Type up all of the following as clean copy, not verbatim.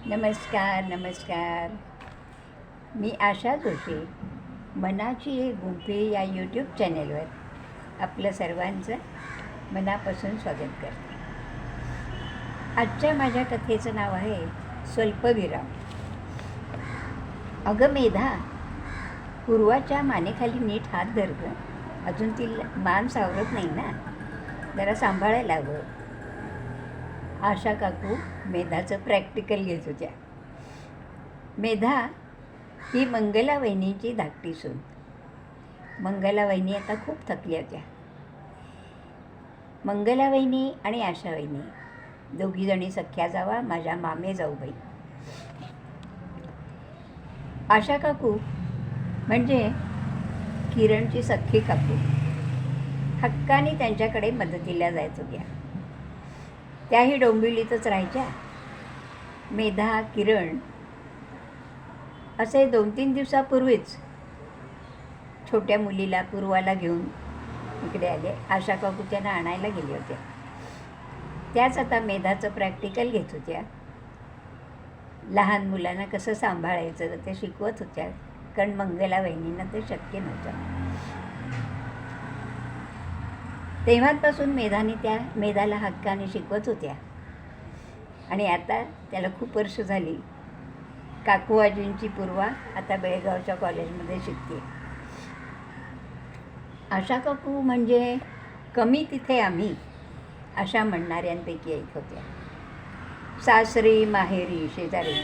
नमस्कार नमस्कार. मी आशा जोशी मनाची एक गुंफे या यूट्यूब चॅनेलवर आपलं सर्वांचं मनापासून स्वागत करते. आजच्या माझ्या कथेचं नाव आहे स्वल्पविराम. अगं मेधा, पूर्वाच्या मानेखाली नीट हात धर गं. अजून ती मान सावरत नाही ना, जरा सांभाळायला हवं. आशा काकू मेधाचं प्रॅक्टिकल घेत होत्या. मेधा ही मंगला वहिनीची धाकटी सून. मंगला वहिनी आता खूप थकल्या होत्या. मंगला वहिनी आणि आशा वहिनी दोघीजणी सख्या जावा, माझ्या मामे जाऊबाई. आशा काकू म्हणजे किरणची सख्खी काकू. हक्काने त्यांच्याकडे मदतीला जायच होत्या. त्याही डोंबिवलीतच राहायच्या. मेधा, किरण असे 2-3 दिवसापूर्वीच छोट्या मुलीला पूर्वाला घेऊन इकडे आले. आशा काकू त्यांना आणायला गेले होते. त्याच आता मेधाचं प्रॅक्टिकल घेत होत्या. लहान मुलांना कसं सांभाळायचं ते शिकवत होत्या, कारण मंगला वहिनींना ते शक्य नव्हतं. तेव्हापासून मेधाला हक्काने शिकवत होत्या आणि आता त्याला खूप वर्ष झाली. काकू आजींची पूर्वा आता बेळगावच्या कॉलेजमध्ये शिकते. आशा काकू म्हणजे कमी तिथे आम्ही अशा म्हणणाऱ्यांपैकी एक होत्या. सासरी माहेरी शेजारी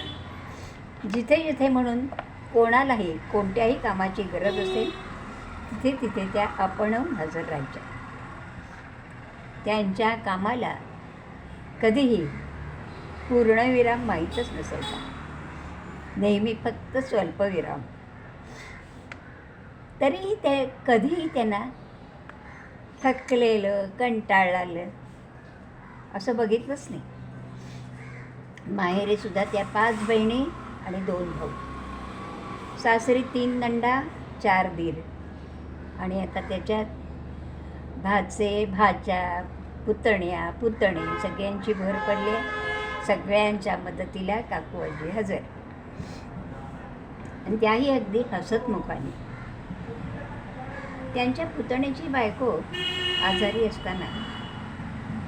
जिथे जिथे म्हणून कोणालाही कोणत्याही कामाची गरज असेल तिथे तिथे त्या आपणहून हजर राहायच्या. त्यांच्या कामाला कधीही पूर्णविराम माहीतच नसायचा. नेहमी फक्त स्वल्पविराम. तरीही ते कधीही त्यांना थकलेलं, कंटाळलेलं असं बघितलंच नाही. माहेरीसुद्धा त्या 5 बहिणी आणि 2 भाऊ. सासरी 3 नंदा, 4 दीर आणि आता त्याच्यात भाचे, भाच्या, पुतण्या, पुतणे सगळ्यांची भर पडली. सगळ्यांच्या मदतीला काकू आजी हजर, आणि त्याही अगदी हसतमुखाने. त्यांच्या पुतण्याची बायको आजारी असताना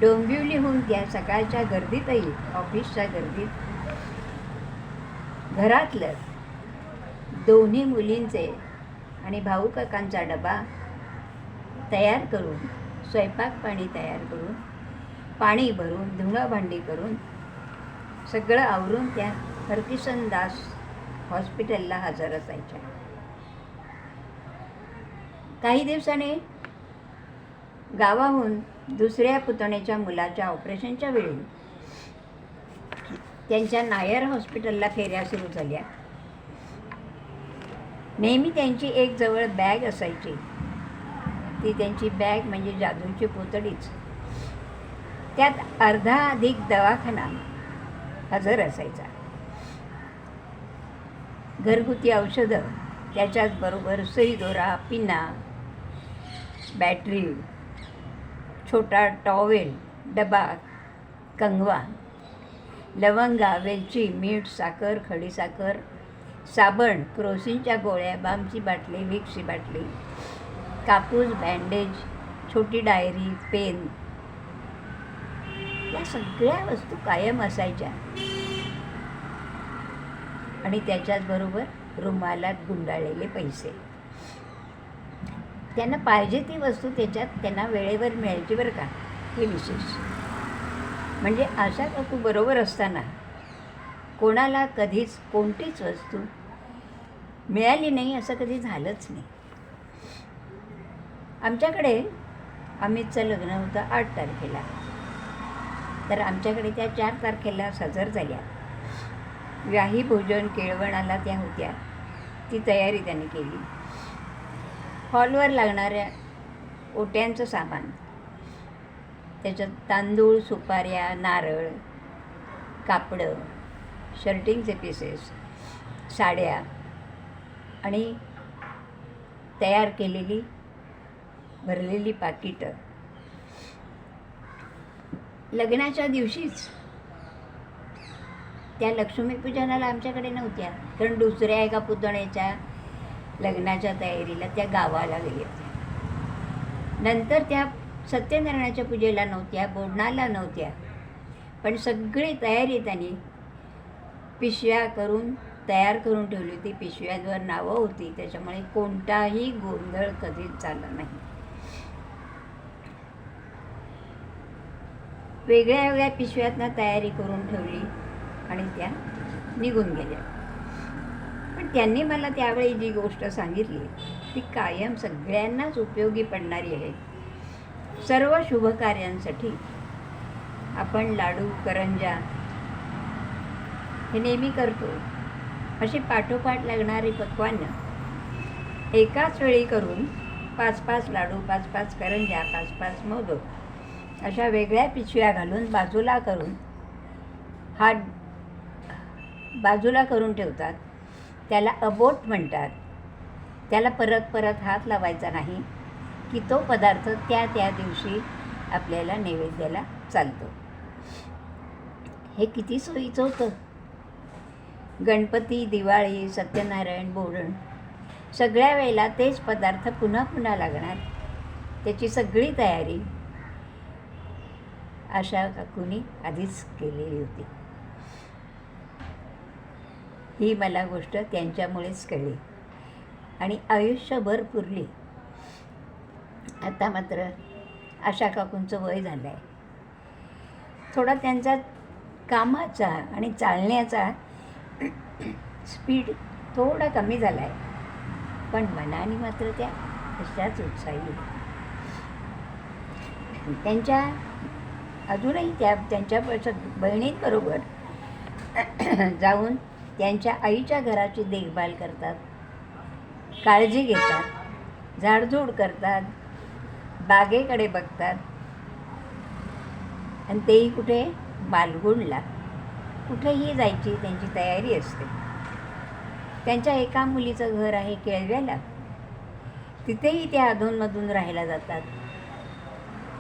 डोंबिवलीहून त्या सकाळच्या गर्दीतही, ऑफिसच्या गर्दीत, घरातलं दोन्ही मुलींचे आणि भाऊ काकांचा डबा तयार करून, स्वयंपाक पाणी तयार करून, पाणी भरून, धुणं भांडी करून, सगळं आवरून त्या हरकिशन दास हॉस्पिटलला हजर असायच्या. काही दिवसांनी गावाहून दुसऱ्या पुतण्याच्या मुलाच्या ऑपरेशनच्या वेळी त्यांच्या नायर हॉस्पिटलला फेऱ्या सुरू झाल्या. नेहमी त्यांची एक जवळ बॅग असायची. ती त्यांची बॅग म्हणजे जादूची पोतडीच. त्यात अर्धा अधिक दवाखाना हजर असायचा. घरगुती औषधं, त्याच्याचबरोबर सुई दोरा, पिना, बॅटरी, छोटा टॉवेल, डबा, कंगवा, लवंगा, वेलची, मीठ, साखर, खडीसाखर, साबण, क्रोसिनच्या गोळ्या, बामची बाटली, विक्सची बाटली, कापूस, बँडेज, छोटी डायरी, पेन, या सगळ्या वस्तू कायम असायच्या. आणि त्याच्याचबरोबर रुमालात गुंडाळलेले पैसे. त्यांना पाहिजे ती वस्तू त्याच्यात त्यांना वेळेवर मिळायची बरं का, हे विशेष. म्हणजे आशा काकू बरोबर असताना कोणाला कधीच कोणतीच वस्तू मिळाली नाही असं कधी झालंच नाही. आमच्याकडे अमितचं लग्न होतं 8 तारखेला, तर आमच्याकडे त्या 4 तारखेला हजर झाल्या. व्याही भोजन केळवणाला त्या होत्या. ती तयारी त्यांनी केली. हॉलवर लागणाऱ्या ओट्यांचं सामान, त्याच्यात तांदूळ, सुपाऱ्या, नारळ, कापडं, शर्टिंगचे पीसेस, साड्या आणि तयार केलेली भरलेली पाकिटं. लग्नाच्या दिवशीच त्या लक्ष्मीपूजनाला आमच्याकडे नव्हत्या, कारण दुसऱ्या एका पुतण्याच्या लग्नाच्या तयारीला त्या गावाला गेल्या होत्या. नंतर त्या सत्यनारायणाच्या पूजेला नव्हत्या, बोडणाला नव्हत्या, पण सगळी तयारी त्यांनी पिशव्या करून तयार करून ठेवली होती. पिशव्यांवर नावं होती, त्याच्यामुळे कोणताही गोंधळ कधीच झाला नाही. वेगळ्या वेगळ्या पिशव्यातनं तयारी करून ठेवली आणि त्या निघून गेल्या. पण त्यांनी मला त्यावेळी जी गोष्ट सांगितली ती कायम सगळ्यांनाच उपयोगी पडणारी आहे. सर्व शुभकार्यांसाठी आपण लाडू, करंजा हे नेहमी करतो. अशी पाठोपाठ लागणारी पक्वानं एकाच वेळी करून 5-5 लाडू, 5-5 करंजा, 5-5 मोदक अशा वेगळ्या पिशव्या घालून बाजूला करून ठेवतात. त्याला अबोट म्हणतात. त्याला परत परत हात लावायचा नाही की तो पदार्थ त्या त्या दिवशी आपल्याला नैवेद्याला चालतो. हे किती सोयीचं होतं. गणपती, दिवाळी, सत्यनारायण, बोडण सगळ्या वेळेला तेच पदार्थ पुन्हा पुन्हा लागणार. त्याची सगळी तयारी आशा काकूंनी आधीच केलेली होती. ही मला गोष्ट त्यांच्यामुळेच कळली आणि आयुष्यभर पुरली. आता मात्र आशा काकूंचं वय झालं आहे. थोडा त्यांचा कामाचा आणि चालण्याचा स्पीड थोडा कमी झाला आहे, पण मनाने मात्र त्या अशाच उत्साही. त्यांच्या अजूनही त्यांच्या बहिणींबरोबर जाऊन त्यांच्या आईच्या घराची देखभाल करतात, काळजी घेतात, झाडझूड करतात, बागेकडे बघतात. आणि तेही कुठे मालगुणला कुठेही जायची त्यांची तयारी असते. त्यांच्या एका मुलीचं घर आहे केळव्याला, तिथेही त्या अधूनमधून राहायला जातात.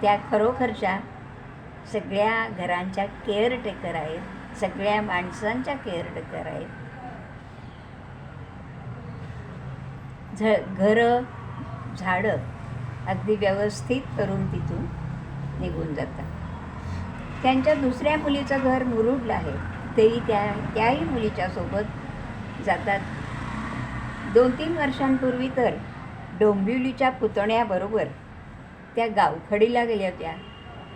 त्या खरोखरच्या सगळ्या घरांच्या केअरटेकर आहेत, सगळ्या माणसांच्या केअरटेकर आहेत. घरं, झाडं अगदी व्यवस्थित करून तिथून निघून जातात. त्यांच्या दुसऱ्या मुलीचं घर मुरुडला आहे, तेही त्याही मुलीच्या सोबत जातात. 2-3 वर्षांपूर्वी तर डोंबिवलीच्या पुतण्याबरोबर त्या गावखडीला गेल्या होत्या,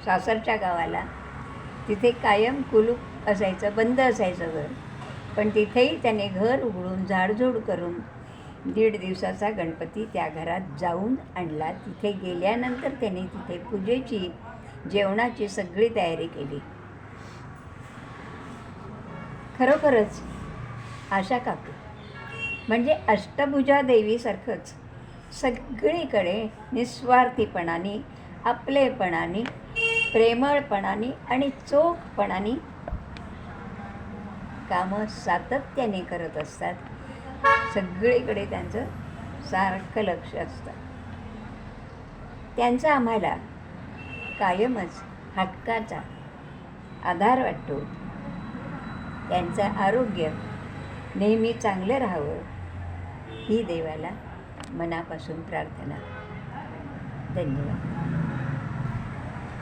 सासरच्या गावाला. तिथे कायम कुलूप असायचं, बंद असायचं घर, पण तिथेही त्याने घर उघडून झाडझूड करून 1.5 दिवसाचा गणपती त्या घरात जाऊन आणला. तिथे गेल्यानंतर त्याने तिथे पूजेची, जेवणाची सगळी तयारी केली. खरोखरच आशा काकू म्हणजे अष्टभुजा देवीसारखंच सगळीकडे निस्वार्थीपणाने, आपलेपणाने, प्रेमळपणाने आणि चोखपणाने कामं सातत्याने करत असतात. सगळीकडे त्यांचं सारखं लक्ष असतं. त्यांचा आम्हाला कायमच हक्काचा आधार वाटतो. त्यांचं आरोग्य नेहमी चांगलं राहावं ही देवाला मनापासून प्रार्थना. धन्यवाद.